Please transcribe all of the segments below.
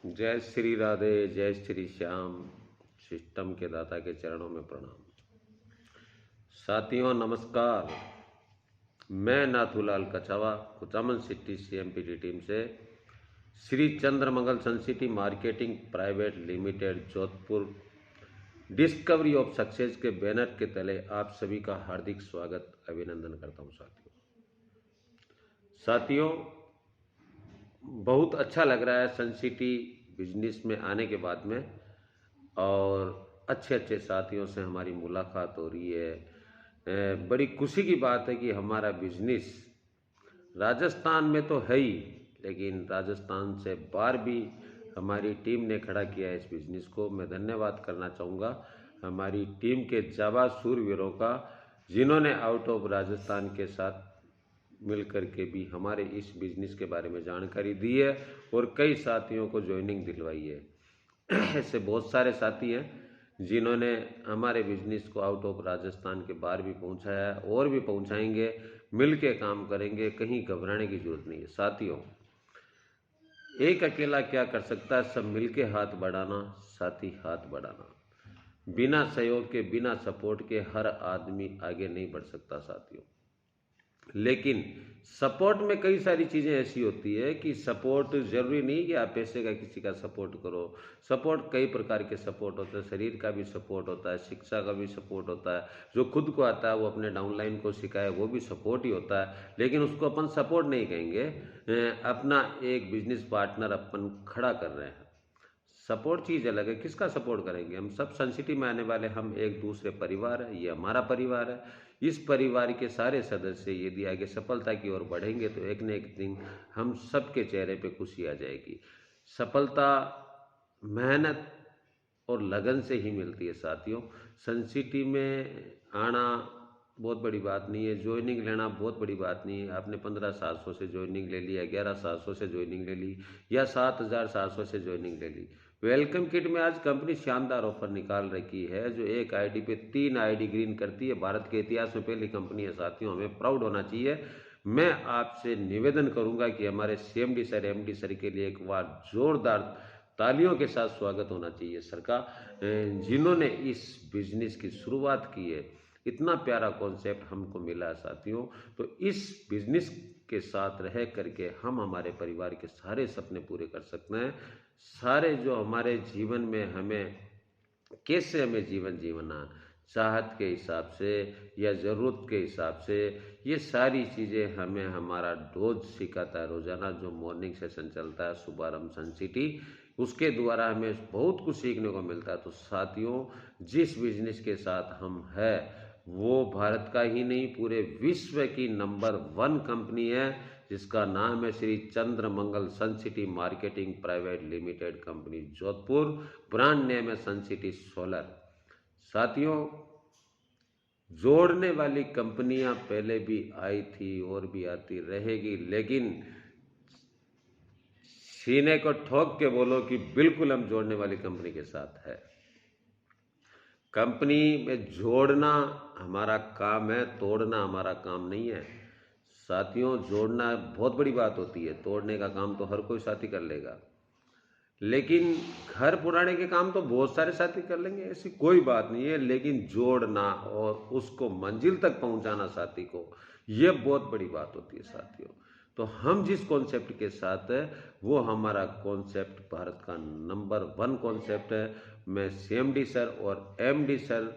जय श्री राधे, जय श्री श्याम। सिस्टम के दाता के चरणों में प्रणाम। साथियों नमस्कार। मैं Nathulal Kachhawa Kuchaman city CMPT team से Shri Chandramangal Sun City marketing private limited Jodhpur discovery of success के बैनर के तले आप सभी का हार्दिक स्वागत अभिनंदन करता हूं। साथियों बहुत अच्छा लग रहा है सन सिटी बिजनेस में आने के बाद में, और अच्छे अच्छे साथियों से हमारी मुलाकात हो रही है। बड़ी खुशी की बात है कि हमारा बिजनेस राजस्थान में तो है ही, लेकिन राजस्थान से बाहर भी हमारी टीम ने खड़ा किया है इस बिजनेस को। मैं धन्यवाद करना चाहूँगा हमारी टीम के जाबाज शूरवीरों का, जिन्होंने आउट ऑफ राजस्थान के साथ मिल कर के भी हमारे इस बिज़नेस के बारे में जानकारी दी है और कई साथियों को ज्वाइनिंग दिलवाई है। ऐसे बहुत सारे साथी हैं जिन्होंने हमारे बिज़नेस को आउट ऑफ राजस्थान के बाहर भी पहुंचाया है और भी पहुंचाएंगे। मिल के काम करेंगे, कहीं घबराने की जरूरत नहीं है। साथियों एक अकेला क्या कर सकता है, सब मिल के हाथ बढ़ाना, साथी हाथ बढ़ाना। बिना सहयोग के, बिना सपोर्ट के हर आदमी आगे नहीं बढ़ सकता साथियों। लेकिन सपोर्ट में कई सारी चीज़ें ऐसी होती है कि सपोर्ट जरूरी नहीं कि आप पैसे का किसी का सपोर्ट करो। सपोर्ट कई प्रकार के सपोर्ट होते हैं। शरीर का भी सपोर्ट होता है, शिक्षा का भी सपोर्ट होता है। जो खुद को आता है वो अपने डाउनलाइन को सिखाए, वो भी सपोर्ट ही होता है, लेकिन उसको अपन सपोर्ट नहीं कहेंगे। अपना एक बिजनेस पार्टनर अपन खड़ा कर रहे हैं, सपोर्ट चीज़ अलग है। किसका सपोर्ट करेंगे? हम सब सन सिटी में आने वाले, हम एक दूसरे परिवार है, ये हमारा परिवार है। इस परिवार के सारे सदस्य यदि आगे सफलता की ओर बढ़ेंगे तो एक न एक दिन हम सबके चेहरे पे खुशी आ जाएगी। सफलता मेहनत और लगन से ही मिलती है साथियों। सन सिटी में आना बहुत बड़ी बात नहीं है, ज्वाइनिंग लेना बहुत बड़ी बात नहीं है। आपने 15,700 से ज्वाइनिंग ले ली, 11,700 से ज्वाइनिंग ले ली, या 7,700 से ज्वाइनिंग ले ली। वेलकम किट में आज कंपनी शानदार ऑफर निकाल रखी है, जो एक आईडी पे 3 आईडी ग्रीन करती है। भारत के इतिहास में पहली कंपनी है साथियों, हमें प्राउड होना चाहिए। मैं आपसे निवेदन करूंगा कि हमारे सीएमडी सर, एमडी सर के लिए एक बार जोरदार तालियों के साथ स्वागत होना चाहिए सर का, जिन्होंने इस बिजनेस की शुरुआत की है। इतना प्यारा कॉन्सेप्ट हमको मिला है साथियों। तो इस बिजनेस के साथ रह करके हम हमारे परिवार के सारे सपने पूरे कर सकते हैं। सारे जो हमारे जीवन में हमें कैसे हमें जीवन जीना, चाहत के हिसाब से या ज़रूरत के हिसाब से, ये सारी चीज़ें हमें हमारा डोज सिखाता है। रोज़ाना जो मॉर्निंग सेशन चलता है शुभारंभ सन सिटी, उसके द्वारा हमें बहुत कुछ सीखने को मिलता है। तो साथियों जिस बिजनेस के साथ हम हैं वो भारत का ही नहीं पूरे विश्व की नंबर 1 कंपनी है, जिसका नाम है Shri Chandramangal Sun City marketing private limited company Jodhpur. Brand name है सन सिटी सोलर। साथियों जोड़ने वाली कंपनियां पहले भी आई थी और भी आती रहेगी, लेकिन सीने को ठोक के बोलो कि बिल्कुल हम जोड़ने वाली कंपनी के साथ है। कंपनी में जोड़ना हमारा काम है, तोड़ना हमारा काम नहीं है साथियों। जोड़ना बहुत बड़ी बात होती है, तोड़ने का काम तो हर कोई साथी कर लेगा, लेकिन घर पुराने के काम तो बहुत सारे साथी कर लेंगे, ऐसी कोई बात नहीं है। लेकिन जोड़ना और उसको मंजिल तक पहुंचाना साथी को, ये बहुत बड़ी बात होती है साथियों। तो हम जिस कॉन्सेप्ट के साथ है वो हमारा कॉन्सेप्ट भारत का नंबर 1 कॉन्सेप्ट है। मैं सीएमडी सर और एमडी सर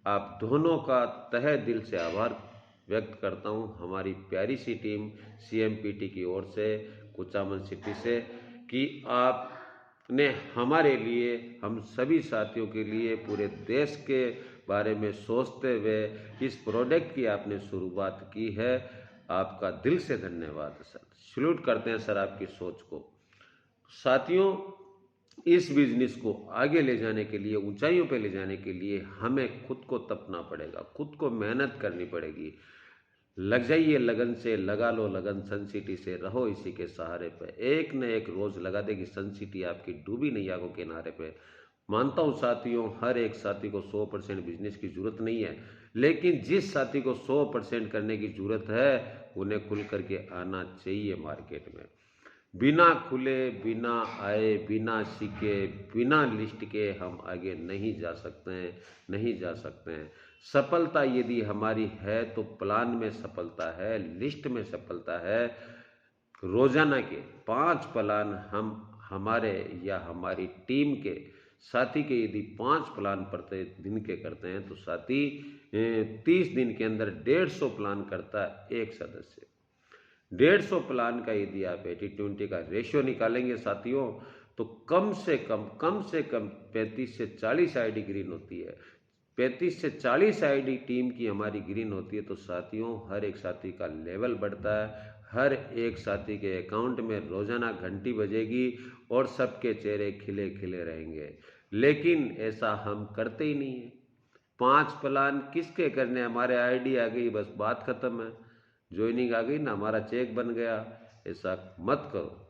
आप दोनों का तहे दिल से आभार व्यक्त करता हूं, हमारी प्यारी सी टीम सीएमपीटी की ओर से, कुचामन सिटी से, कि आपने हमारे लिए, हम सभी साथियों के लिए, पूरे देश के बारे में सोचते हुए इस प्रोडक्ट की आपने शुरुआत की है। आपका दिल से धन्यवाद सर। सल्यूट करते हैं सर आपकी सोच को। साथियों इस बिजनेस को आगे ले जाने के लिए, ऊंचाइयों पे ले जाने के लिए हमें खुद को तपना पड़ेगा, खुद को मेहनत करनी पड़ेगी। लग जाइए लगन से, लगा लो लगन सन सिटी से, रहो इसी के सहारे पे। एक न एक रोज लगा देगी सन सिटी आपकी डूबी नैया को किनारे पे। मानता हूँ साथियों हर एक साथी को 100% बिजनेस की जरूरत नहीं है, लेकिन जिस साथी को 100% करने की जरूरत है उन्हें खुल करके आना चाहिए मार्केट में। बिना खुले, बिना आए, बिना सीखे, बिना लिस्ट के हम आगे नहीं जा सकते हैं, नहीं जा सकते हैं। सफलता यदि हमारी है तो प्लान में सफलता है, लिस्ट में सफलता है। रोजाना के 5 प्लान हम हमारे या हमारी टीम के साथी के यदि 5 प्लान प्रत्येक दिन के करते हैं तो साथी 30 दिन के अंदर 150 प्लान करता है एक सदस्य। 150 प्लान का यदि आप 80-20 का रेशियो निकालेंगे साथियों, तो कम से कम 35 से 40 आईडी ग्रीन होती है। 35 से 40 आईडी टीम की हमारी ग्रीन होती है तो साथियों हर एक साथी का लेवल बढ़ता है। हर एक साथी के अकाउंट में रोजाना घंटी बजेगी और सबके चेहरे खिले खिले रहेंगे। लेकिन ऐसा हम करते ही नहीं है। 5 प्लान किसके करने, हमारे आईडी आ गई बस बात खत्म है, ज्वाइनिंग आ गई ना, हमारा चेक बन गया। ऐसा मत करो।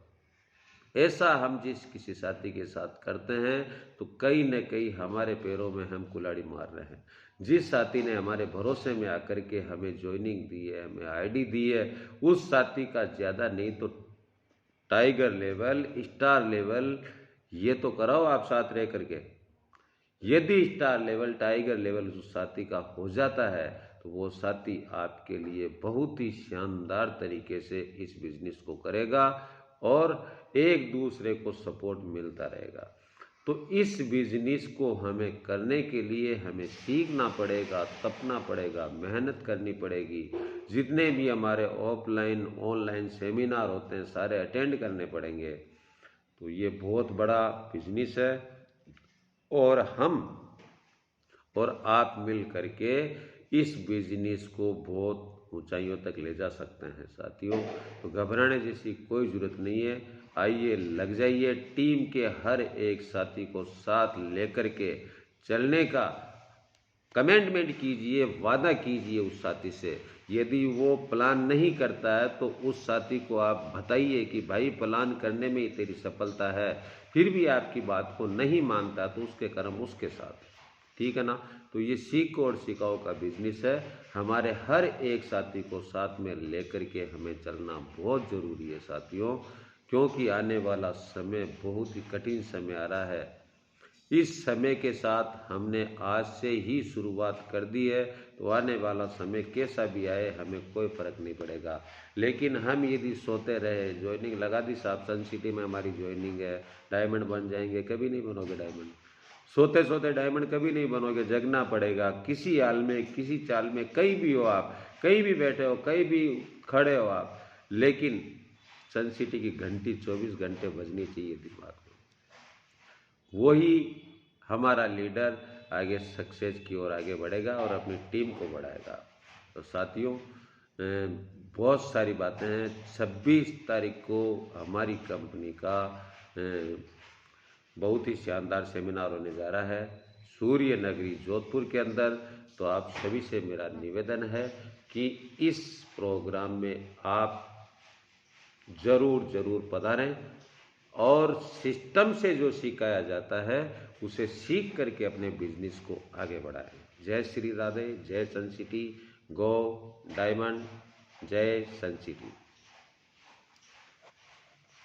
ऐसा हम जिस किसी साथी के साथ करते हैं तो कहीं न कहीं हमारे पैरों में हम कुल्हाड़ी मार रहे हैं। जिस साथी ने हमारे भरोसे में आकर के हमें ज्वाइनिंग दी है, हमें आईडी दी है, उस साथी का ज़्यादा नहीं तो टाइगर लेवल, स्टार लेवल ये तो कराओ आप साथ रह करके। यदि स्टार लेवल, टाइगर लेवल उस साथी का हो जाता है तो वो साथी आपके लिए बहुत ही शानदार तरीके से इस बिजनेस को करेगा और एक दूसरे को सपोर्ट मिलता रहेगा। तो इस बिजनेस को हमें करने के लिए हमें सीखना पड़ेगा, तपना पड़ेगा, मेहनत करनी पड़ेगी। जितने भी हमारे ऑफलाइन ऑनलाइन सेमिनार होते हैं सारे अटेंड करने पड़ेंगे। तो ये बहुत बड़ा बिजनेस है और हम और आप मिल करके इस बिजनेस को बहुत ऊंचाइयों तक ले जा सकते हैं साथियों। तो घबराने जैसी कोई ज़रूरत नहीं है। आइए लग जाइए, टीम के हर एक साथी को साथ लेकर के चलने का कमिटमेंट कीजिए, वादा कीजिए उस साथी से। यदि वो प्लान नहीं करता है तो उस साथी को आप बताइए कि भाई प्लान करने में ही तेरी सफलता है, फिर भी आपकी बात को नहीं मानता तो उसके कर्म उसके साथ, ठीक है ना। तो ये सीखो और सिखाओ का बिजनेस है। हमारे हर एक साथी को साथ में लेकर के हमें चलना बहुत ज़रूरी है साथियों, क्योंकि आने वाला समय बहुत ही कठिन समय आ रहा है। इस समय के साथ हमने आज से ही शुरुआत कर दी है तो आने वाला समय कैसा भी आए हमें कोई फ़र्क नहीं पड़ेगा। लेकिन हम यदि सोते रहे, ज्वाइनिंग लगा दी साहब, सन सिटी में हमारी ज्वाइनिंग है, डायमंड बन जाएंगे, कभी नहीं बनोगे डायमंड। सोते सोते डायमंड कभी नहीं बनोगे, जगना पड़ेगा किसी हाल में, किसी चाल में, कहीं भी हो आप, कहीं भी बैठे हो, कहीं भी खड़े हो आप, लेकिन सन सिटी की घंटी 24 घंटे बजनी चाहिए दिमाग में। वही हमारा लीडर आगे सक्सेस की ओर आगे बढ़ेगा और अपनी टीम को बढ़ाएगा। तो साथियों बहुत सारी बातें हैं। 26 तारीख को हमारी कंपनी का बहुत ही शानदार सेमिनार होने जा रहा है सूर्य नगरी जोधपुर के अंदर। तो आप सभी से मेरा निवेदन है कि इस प्रोग्राम में आप ज़रूर पधारें और सिस्टम से जो सिखाया जाता है उसे सीख करके अपने बिजनेस को आगे बढ़ाएं। जय श्री राधे, जय सन सिटी, गो डायमंड, जय सन सिटी।